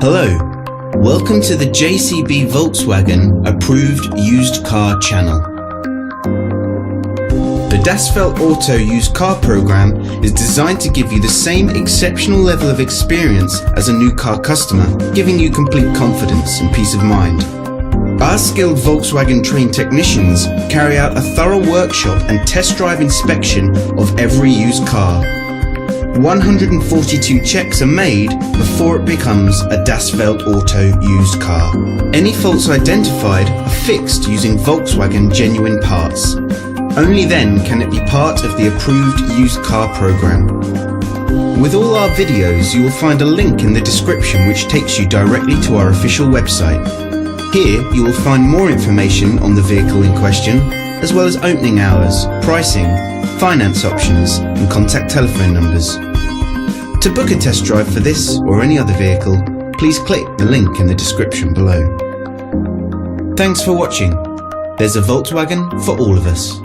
Hello, welcome to the JCB Volkswagen Approved Used Car channel. The Das Feld Auto Used Car program is designed to give you the same exceptional level of experience as a new car customer, giving you complete confidence and peace of mind. Our skilled Volkswagen trained technicians carry out a thorough workshop and test drive inspection of every used car. 142 checks are made before it becomes a Das Feld Auto used car. Any faults identified are fixed using Volkswagen genuine parts. Only then can it be part of the approved used car program. With all our videos, you will find a link in the description which takes you directly to our official website. Here you will find more information on the vehicle in question, as well as opening hours, pricing, finance options and contact telephone numbers. To book a test drive for this or any other vehicle, please click the link in the description below. Thanks for watching. There's a Volkswagen for all of us.